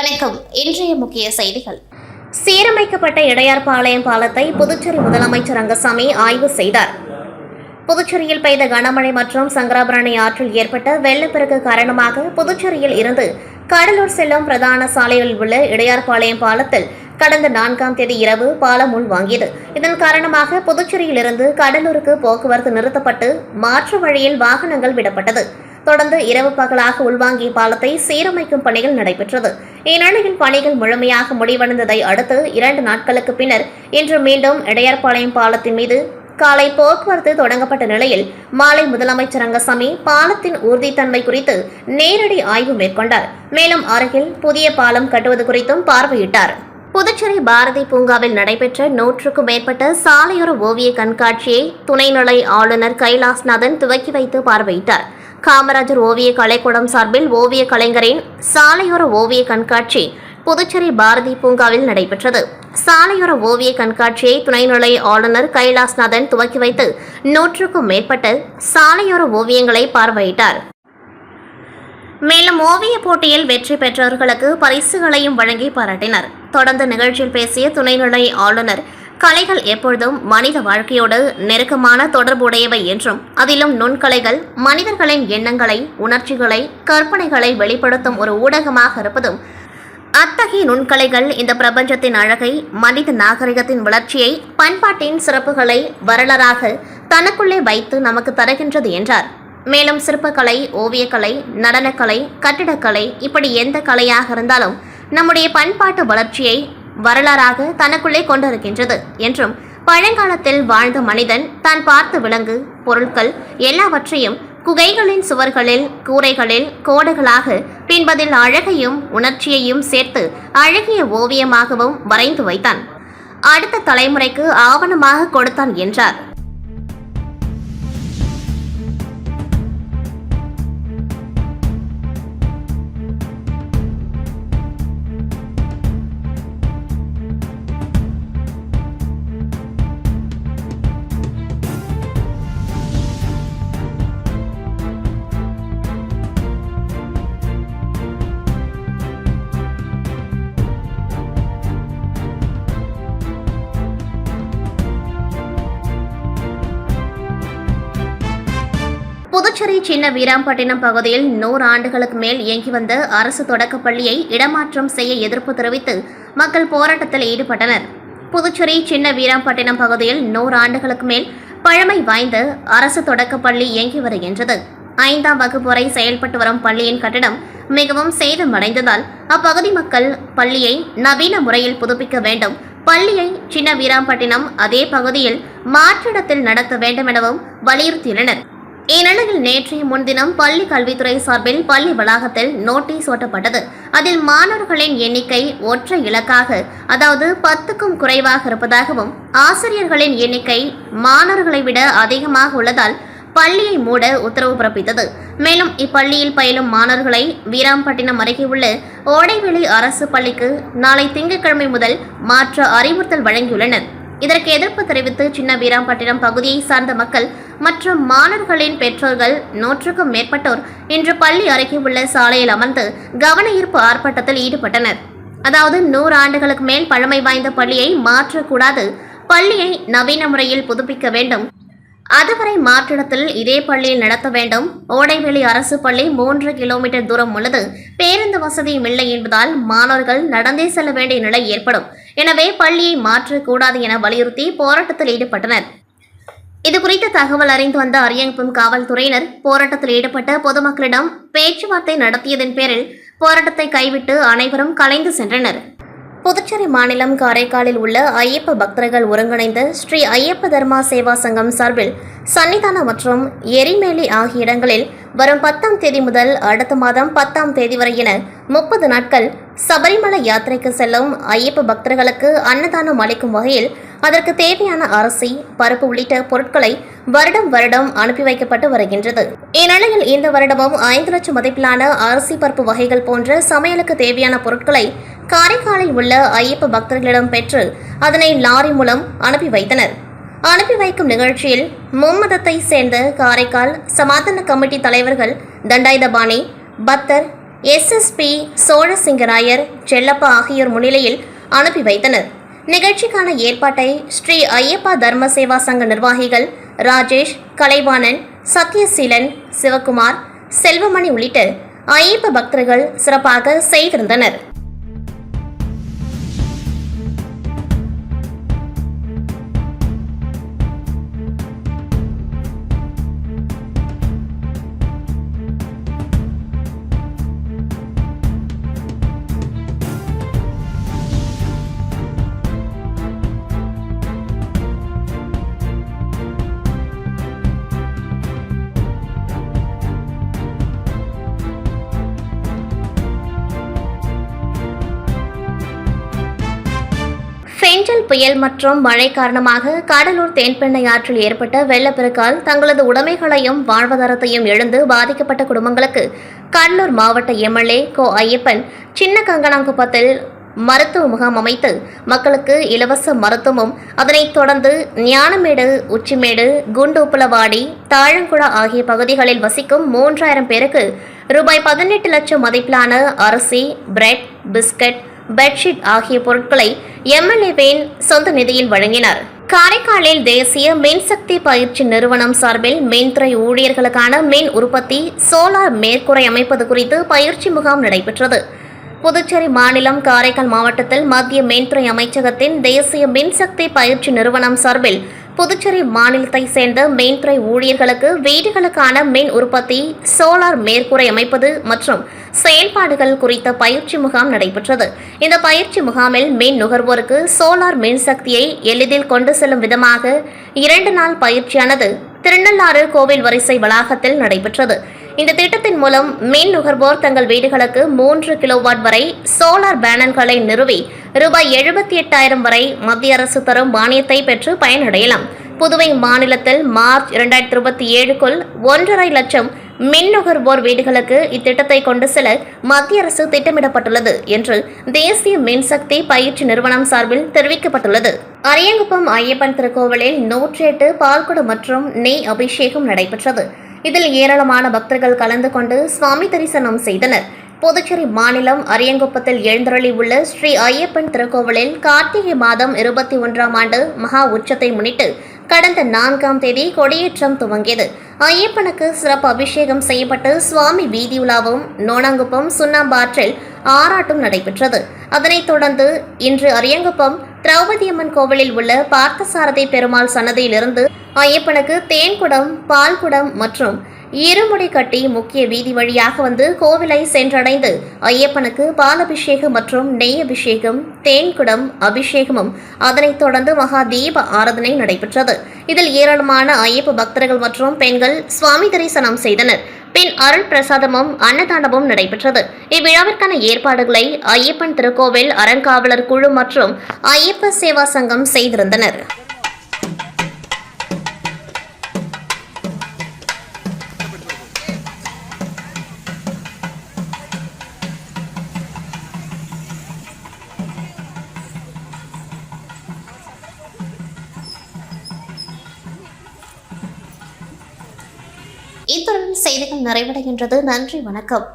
வணக்கம். இன்றைய முக்கிய செய்திகள். சீரமைக்கப்பட்ட இடையார்பாளையம் பாலத்தை புதுச்சேரி முதலமைச்சர் ரங்கசாமி ஆய்வு செய்தார். புதுச்சேரியில் பெய்த கனமழை மற்றும் சங்கராபரணி ஆற்றில் ஏற்பட்ட வெள்ளப்பெருக்கு காரணமாக புதுச்சேரியில் இருந்து கடலூர் செல்லும் பிரதான சாலைகளில் உள்ள இடையார்பாளையம் பாலத்தில் கடந்த 4ஆம் தேதி இரவு பாலம் உள்வாங்கியது. இதன் காரணமாக புதுச்சேரியில் இருந்து கடலூருக்கு போக்குவரத்து நிறுத்தப்பட்டு மாற்று வழியில் வாகனங்கள் விடப்பட்டது. தொடர்ந்து இரவு பகலாக உள்வாங்கிய பாலத்தை சீரமைக்கும் பணிகள் நடைபெற்றது. இந்நிலையில் பணிகள் முழுமையாக முடிவடைந்ததை அடுத்து 2 நாட்களுக்கு பின்னர் இன்று மீண்டும் இடையார்பாளையம் பாலத்தின் மீது காலை போக்குவரத்து தொடங்கப்பட்ட நிலையில் மாலை முதலமைச்சர் ரங்கசாமி பாலத்தின் உறுதித்தன்மை குறித்து நேரடி ஆய்வு மேற்கொண்டார். மேலும் அருகில் புதிய பாலம் கட்டுவது குறித்தும் பார்வையிட்டார். புதுச்சேரி பாரதி பூங்காவில் நடைபெற்ற 100க்கும் மேற்பட்ட சாலையோர ஓவிய கண்காட்சியை துணைநிலை ஆளுநர் கைலாஷ்நாதன் துவக்கி வைத்து பார்வையிட்டார். காமராஜர் ஓவிய கலைக்கூடம் சார்பில் ஓவிய கலைஞரின் சாலையோர ஓவிய கண்காட்சி புதுச்சேரி பாரதி பூங்காவில் நடைபெற்றது. சாலையோர ஓவிய கண்காட்சியை துணைநிலை ஆளுநர் கைலாஷ்நாதன் துவக்கி வைத்து 100க்கும் மேற்பட்ட சாலையோர ஓவியங்களை பார்வையிட்டார். மேலும் ஓவிய போட்டியில் வெற்றி பெற்றவர்களுக்கு பரிசுகளையும் வழங்கி பாராட்டினார். தொடர்ந்து நிகழ்ச்சியில் பேசிய துணைநிலை ஆளுநர், கலைகள் எப்பொழுதும் மனித வாழ்க்கையோடு நெருக்கமான தொடர்புடையவை என்றும் அதிலும் நுண்கலைகள் மனிதர்களின் எண்ணங்களை, உணர்ச்சிகளை, கற்பனைகளை வெளிப்படுத்தும் ஒரு ஊடகமாக இருப்பதும் அத்தகைய நுண்கலைகள் இந்த பிரபஞ்சத்தின் அழகை, மனித நாகரிகத்தின் வளர்ச்சியை, பண்பாட்டின் சிறப்புகளை வரலாறாக தனக்குள்ளே வைத்து நமக்கு தருகின்றது என்றார். மேலும் சிற்பக்கலை, ஓவியக்கலை, நடனக்கலை, கட்டிடக்கலை இப்படி எந்த கலையாக இருந்தாலும் நம்முடைய பண்பாட்டு வளர்ச்சியை வரலாறாக தனக்குள்ளே கொண்டிருக்கின்றது என்றும் பழங்காலத்தில் வாழ்ந்த மனிதன் தான் பார்த்த விலங்கு, பொருட்கள் எல்லாவற்றையும் குகைகளின் சுவர்களில், கூரைகளில் கோடுகளாக பின்பதில் அழகையும் உணர்ச்சியையும் சேர்த்து அழகிய ஓவியமாகவும் வரைந்து வைத்தான். அடுத்த தலைமுறைக்கு ஆவணமாக கொடுத்தான் என்றார். புதுச்சேரி சின்ன வீராம்பட்டினம் பகுதியில் 100 ஆண்டுகளுக்கு மேல் இயங்கி வந்த அரசு தொடக்கப் பள்ளியை இடமாற்றம் செய்ய எதிர்ப்பு தெரிவித்து மக்கள் போராட்டத்தில் ஈடுபட்டனர். புதுச்சேரி சின்ன வீராம்பட்டினம் பகுதியில் 100 ஆண்டுகளுக்கு மேல் பழமை வாய்ந்த அரசு தொடக்கப் பள்ளி இயங்கி வருகின்றது. 5ஆம் வகுப்பு வரை செயல்பட்டு வரும் பள்ளியின் கட்டடம் மிகவும் சேதமடைந்ததால் அப்பகுதி மக்கள் பள்ளியை நவீன முறையில் புதுப்பிக்க வேண்டும், பள்ளியை சின்ன வீராம்பட்டினம் அதே பகுதியில் மாற்றிடத்தில் நடத்த வேண்டும் எனவும் வலியுறுத்தியுள்ளனர். இந்நிலையில் நேற்றைய முன்தினம் பள்ளி கல்வித்துறை சார்பில் பள்ளி வளாகத்தில் நோட்டீஸ் ஒட்டப்பட்டது. அதில் மாணவர்களின் எண்ணிக்கை ஒற்றை இலக்காக, அதாவது 10க்கும் குறைவாக இருப்பதாகவும், ஆசிரியர்களின் எண்ணிக்கை மாணவர்களை விட அதிகமாக உள்ளதால் பள்ளியை மூட உத்தரவு பிறப்பித்தது. மேலும் இப்பள்ளியில் பயிலும் மாணவர்களை வீராம்பட்டினம் அருகே உள்ள ஓடைவெளி அரசு பள்ளிக்கு நாளை திங்கட்கிழமை முதல் மாற்ற அறிவுறுத்தல் வழங்கியுள்ளனர். இதற்கு எதிர்ப்பு தெரிவித்து சின்ன வீராம்பட்டினம் பகுதியை சார்ந்த மக்கள் மற்றும் மாணவர்களின் பெற்றோர்கள் 100க்கும் மேற்பட்டோர் இன்று பள்ளி அருகே உள்ள சாலையில் அமர்ந்து கவன ஈர்ப்பு ஆர்ப்பாட்டத்தில் ஈடுபட்டனர். அதாவது 100 ஆண்டுகளுக்கு மேல் பழமை வாய்ந்த பள்ளியை மாற்றக்கூடாது, பள்ளியை நவீன முறையில் புதுப்பிக்க வேண்டும், அதுவரை மாற்றிடத்தில் இதே பள்ளியில் நடத்த வேண்டும். ஓடைவெளி அரசு பள்ளி 3 கிலோமீட்டர் தூரம் உள்ளது, பேருந்து வசதியும் இல்லை என்பதால் மாணவர்கள் நடந்தே செல்ல வேண்டிய நிலை ஏற்படும். எனவே பள்ளியை மாற்றக்கூடாது என வலியுறுத்தி போராட்டத்தில் ஈடுபட்டனர். இதுகுறித்த தகவல் அறிந்து வந்த அரியங்குப்பம் காவல்துறையினர் போராட்டத்தில் ஈடுபட்ட பொதுமக்களிடம் பேச்சுவார்த்தை நடத்தியதன் பேரில் போராட்டத்தை கைவிட்டு அனைவரும் கலைந்து சென்றனர். புதுச்சேரி மாநிலம் காரைக்காலில் உள்ள ஐயப்ப பக்தர்கள் ஒருங்கிணைந்த ஸ்ரீ ஐயப்ப தர்மா சேவா சங்கம் சார்பில் சன்னிதானம் மற்றும் எரிமேலி ஆகிய இடங்களில் வரும் 10ஆம் தேதி முதல் அடுத்த மாதம் 10ஆம் தேதி வரை என 30 நாட்கள் சபரிமலை யாத்திரைக்கு செல்லும் ஐயப்ப பக்தர்களுக்கு அன்னதானம் அளிக்கும் வகையில் அதற்கு தேவையான அரிசி, பருப்பு உள்ளிட்ட பொருட்களை வருடம் அனுப்பி வைக்கப்பட்டு வருகின்றது. இந்நிலையில் இந்த வருடமும் 5 லட்சம் மதிப்பிலான அரிசி, பருப்பு வகைகள் போன்ற சமையலுக்கு தேவையான பொருட்களை காரைக்காலில் உள்ள ஐயப்ப பக்தர்களிடம் பெற்று அதனை லாரி மூலம் அனுப்பி வைத்தனர். அனுப்பி வைக்கும் நிகழ்ச்சியில் மும்மதத்தை சேர்ந்த காரைக்கால் சமாதான கமிட்டி தலைவர்கள் தண்டாயுதபாணி, பக்தர், எஸ்எஸ்பி சோழசிங்கராயர், செல்லப்பா ஆகியோர் முன்னிலையில் அனுப்பி வைத்தனர். நிகழ்ச்சிக்கான ஏற்பாட்டை ஸ்ரீ ஐயப்பா தர்ம சேவா சங்க நிர்வாகிகள் ராஜேஷ், கலைவாணன், சத்யசீலன், சிவகுமார், செல்வமணி உள்ளிட்ட ஐயப்ப பக்தர்கள் சிறப்பாக செய்திருந்தனர். பெஞ்சல் புயல் மற்றும் மழை காரணமாக கடலூர் தென்பெண்ணை ஆற்றில் ஏற்பட்ட வெள்ளப்பெருக்கால் தங்களது உடைமைகளையும் வாழ்வாதாரத்தையும் இழந்து பாதிக்கப்பட்ட குடும்பங்களுக்கு கடலூர் மாவட்ட எம்எல்ஏ கோ ஐயப்பன் சின்ன கங்கனாங்குப்பத்தில் மருத்துவ முகாம் அமைத்து மக்களுக்கு இலவச மருத்துவமும், அதனைத் தொடர்ந்து ஞானமேடு, உச்சிமேடு, குண்டுப்புலவாடி, தாழங்குளா ஆகிய பகுதிகளில் வசிக்கும் 3000 பேருக்கு ரூபாய் 18 லட்சம் மதிப்பிலான அரிசி, பிரெட், பிஸ்கட், பெட்ஷீட் ஆகிய பொருட்களை எம்எல்ஏவின் சொந்த நிதியில் வழங்கினார். காரைக்காலில் தேசிய மின்சக்தி பயிற்சி நிறுவனம் சார்பில் மின்துறை ஊழியர்களுக்கான மின் உற்பத்தி சோலார் மேற்கூரை அமைப்பது குறித்து பயிற்சி முகாம் நடைபெற்றது. புதுச்சேரி மாநிலம் காரைக்கால் மாவட்டத்தில் மத்திய மின்துறை அமைச்சகத்தின் தேசிய மின்சக்தி பயிற்சி நிறுவனம் சார்பில் புதுச்சேரி மாநிலத்தை சேர்ந்த மின்துறை ஊழியர்களுக்கு வீடுகளுக்கான மின் உற்பத்தி சோலார் மேற்கூரை அமைப்பது மற்றும் செயல்பாடுகள் குறித்த பயிற்சி முகாம் நடைபெற்றது. இந்த பயிற்சி முகாமில் மின் நுகர்வோருக்கு சோலார் மின்சக்தியை எளிதில் கொண்டு செல்லும் விதமாக 2 நாள் பயிற்சியானது திருநள்ளாறு கோவில் வரிசை வளாகத்தில் நடைபெற்றது. இந்த திட்டத்தின் மூலம் மின் நுகர்வோர் தங்கள் வீடுகளுக்கு 3 கிலோவாட் வரை சோலார் பேனல்களை நிறுவி ரூபாய் 78,000 வரை மத்திய அரசு தரும் மானியத்தை பெற்று பயனடையலாம். புதுவை மாநிலத்தில் மார்ச் 2027க்குள் 1.5 லட்சம் மின் நுகர்வோர் வீடுகளுக்கு இத்திட்டத்தை கொண்டு செல்ல மத்திய அரசு திட்டமிடப்பட்டுள்ளது என்று தேசிய மின்சக்தி பயிற்சி நிறுவனம் சார்பில் தெரிவிக்கப்பட்டுள்ளது. அரியங்குப்பம் ஐயப்பன் திருக்கோவிலில் 108 பால்குடம் மற்றும் நெய் அபிஷேகம் நடைபெற்றது. இதில் ஏராளமான பக்தர்கள் கலந்து கொண்டு சுவாமி தரிசனம் செய்தனர். புதுச்சேரி மாநிலம் அரியங்குப்பத்தில் எழுந்தருளி உள்ள ஸ்ரீ ஐயப்பன் திருக்கோவிலில் கார்த்திகை மாதம் 21ஆம் ஆண்டு மகா உற்சவத்தை முன்னிட்டு கடந்த 4ஆம் தேதி கொடியேற்றம் துவங்கியது. ஐயப்பனுக்கு சிறப்பு அபிஷேகம் செய்யப்பட்டு சுவாமி வீதி உலாவும் நோனாங்குப்பம் சுண்ணாம்பாற்றில் ஆராட்டும் நடைபெற்றது. அதனைத் தொடர்ந்து இன்று அரியங்குப்பம் திரௌபதியம்மன் கோவிலில் உள்ள பார்த்தசாரதி பெருமாள் சன்னதியிலிருந்து ஐயப்பனுக்கு தேன்குடம், பால்குடம் மற்றும் இருமுடி கட்டி முக்கிய வீதி வழியாக வந்து கோவிலை சென்றடைந்து ஐயப்பனுக்கு பாலபிஷேகம் மற்றும் நெய் அபிஷேகம், தேன்குடம் அபிஷேகமும், அதனைத் தொடர்ந்து மகா தீப ஆராதனை நடைபெற்றது. இதில் ஏராளமான ஐயப்ப பக்தர்கள் மற்றும் பெண்கள் சுவாமி தரிசனம் செய்தனர். பின் அருள் பிரசாதமும் அன்னதானமும் நடைபெற்றது. இவ்விழாவிற்கான ஏற்பாடுகளை ஐயப்பன் திருக்கோவில் அறங்காவலர் குழு மற்றும் ஐயப்ப சேவா சங்கம் செய்திருந்தனர். இத்துடன் செய்திகள் நிறைவடைகின்றது. நன்றி, வணக்கம்.